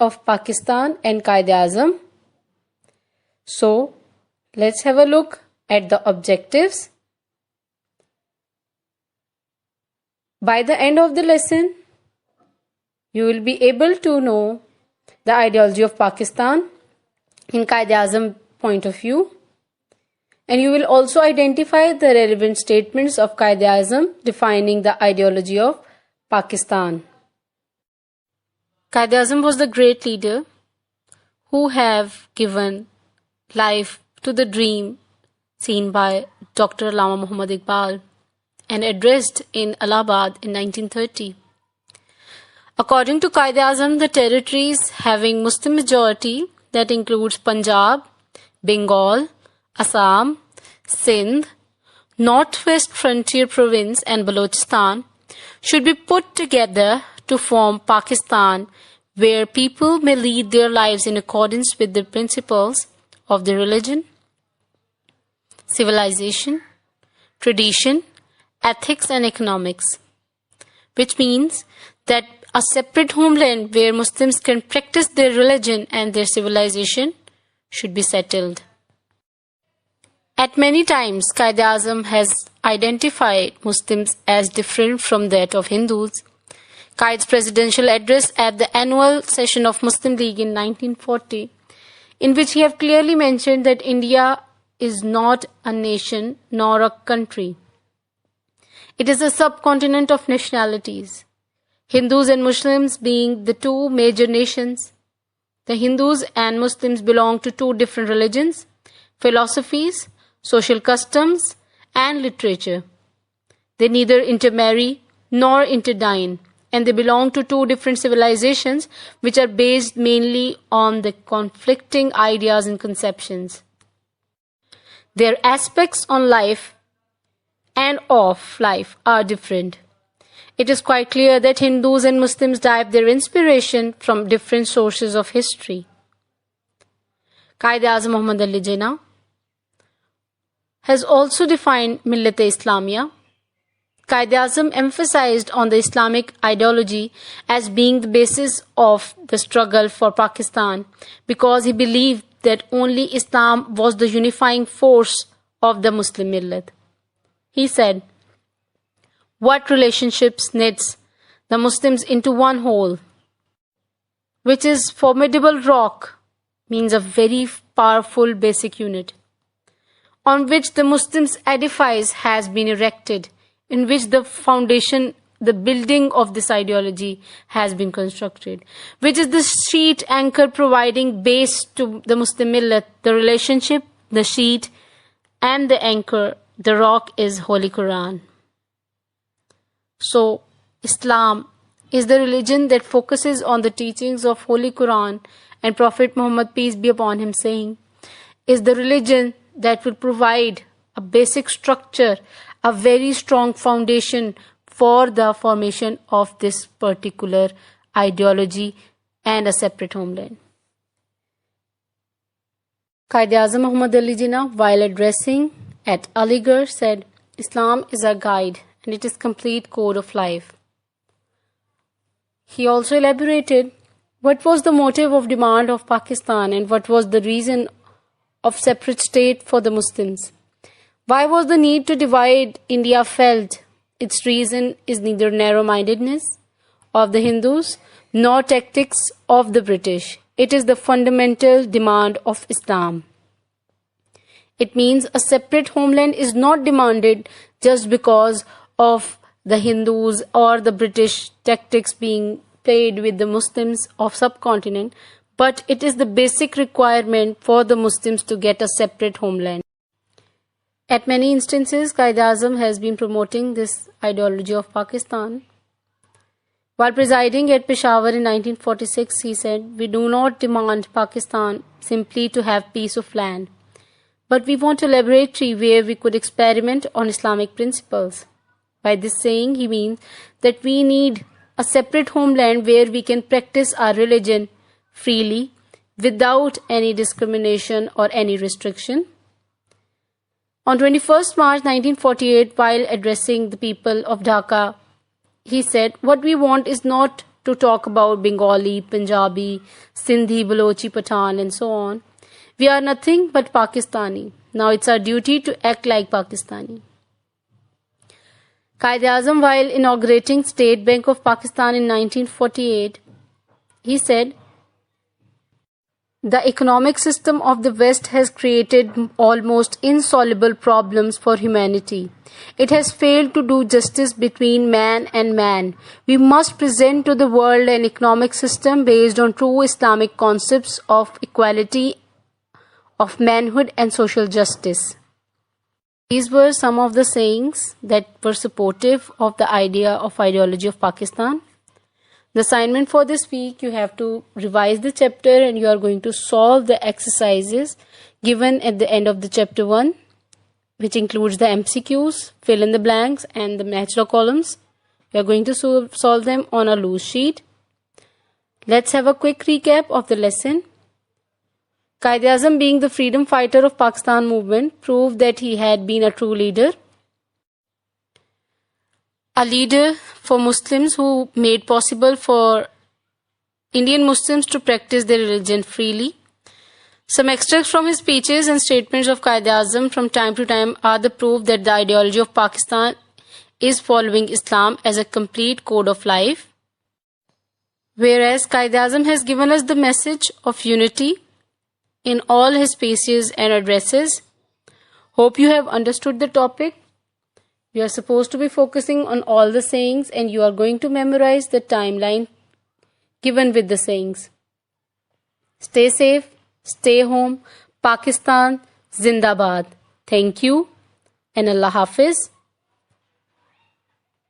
of Pakistan and Quaid-e-Azam. So, let's have a look at the objectives. By the end of the lesson, you will be able to know the ideology of Pakistan in Quaid-e-Azam point of view, and you will also identify the relevant statements of Quaid-e-Azam defining the ideology of Pakistan. Quaid-e-Azam was the great leader who have given life to the dream seen by Dr. Allama Muhammad Iqbal and addressed in Allahabad in 1930. According to Quaid-e-Azam, the territories having Muslim majority, that includes Punjab, Bengal, Assam, Sindh, Northwest Frontier Province and Balochistan, should be put together to form Pakistan, where people may lead their lives in accordance with the principles of their religion, civilization, tradition, ethics and economics, which means that a separate homeland where Muslims can practice their religion and their civilization should be settled. At many times, Quaid-e-Azam has identified Muslims as different from that of Hindus. Quaid's presidential address at the annual session of Muslim League in 1940, in which he have clearly mentioned that India is not a nation nor a country. It is a subcontinent of nationalities, Hindus and Muslims being the two major nations. The Hindus and Muslims belong to two different religions, philosophies, social customs, and literature. They neither intermarry nor interdine, and they belong to two different civilizations which are based mainly on the conflicting ideas and conceptions. Their aspects on life and of life are different. It is quite clear that Hindus and Muslims derive their inspiration from different sources of history. Quaid-e-Azam Muhammad Ali Jinnah has also defined Millat-e-Islamiyya. Quaid-e-Azam emphasized on the Islamic ideology as being the basis of the struggle for Pakistan because he believed that only Islam was the unifying force of the Muslim millat. He said, "What relationships knits the Muslims into one whole, which is formidable rock, means a very powerful basic unit, on which the Muslims edifice has been erected, in which the foundation, the building of this ideology has been constructed, which is the sheet anchor providing base to the Muslim millat, the relationship, the sheet and the anchor, the rock is Holy Quran." So, Islam is the religion that focuses on the teachings of Holy Quran, and Prophet Muhammad, peace be upon him, saying, is the religion that will provide a basic structure, a very strong foundation for the formation of this particular ideology and a separate homeland. Quaid-e-Azam Muhammad Ali Jinnah, while addressing at Aligarh, said, "Islam is our guide and it is complete code of life." He also elaborated what was the motive of demand of Pakistan and what was the reason of separate state for the Muslims. Why was the need to divide India felt? Its reason is neither narrow-mindedness of the Hindus nor tactics of the British. It is the fundamental demand of Islam. It means a separate homeland is not demanded just because of the Hindus or the British tactics being played with the Muslims of subcontinent, but it is the basic requirement for the Muslims to get a separate homeland. At many instances, Quaid-e-Azam has been promoting this ideology of Pakistan. While presiding at Peshawar in 1946, he said, "We do not demand Pakistan simply to have piece of land, but we want a laboratory where we could experiment on Islamic principles." By this saying, he means that we need a separate homeland where we can practice our religion freely without any discrimination or any restriction. On 21st March 1948, while addressing the people of Dhaka, he said, "What we want is not to talk about Bengali, Punjabi, Sindhi, Balochi, Pathan, and so on. We are nothing but Pakistani. Now it's our duty to act like Pakistani. Quaid-e-Azam, while inaugurating State Bank of Pakistan in 1948, he said, "The economic system of the West has created almost insoluble problems for humanity. It has failed to do justice between man and man. We must present to the world an economic system based on true Islamic concepts of equality, of manhood and social justice." These were some of the sayings that were supportive of the idea of ideology of Pakistan. The assignment for this week, you have to revise the chapter and you are going to solve the exercises given at the end of the chapter 1, which includes the MCQs, fill in the blanks and the natural columns. We are going to solve them on a loose sheet. Let's have a quick recap of the lesson. Quaid-e-Azam, being the freedom fighter of Pakistan movement, proved that he had been a true leader. A leader for Muslims who made possible for Indian Muslims to practice their religion freely. Some extracts from his speeches and statements of Quaid-e-Azam from time to time are the proof that the ideology of Pakistan is following Islam as a complete code of life. Whereas Quaid-e-Azam has given us the message of unity in all his speeches and addresses. Hope you have understood the topic. You are supposed to be focusing on all the sayings and you are going to memorize the timeline given with the sayings. Stay safe, stay home, Pakistan, Zindabad. Thank you and Allah Hafiz.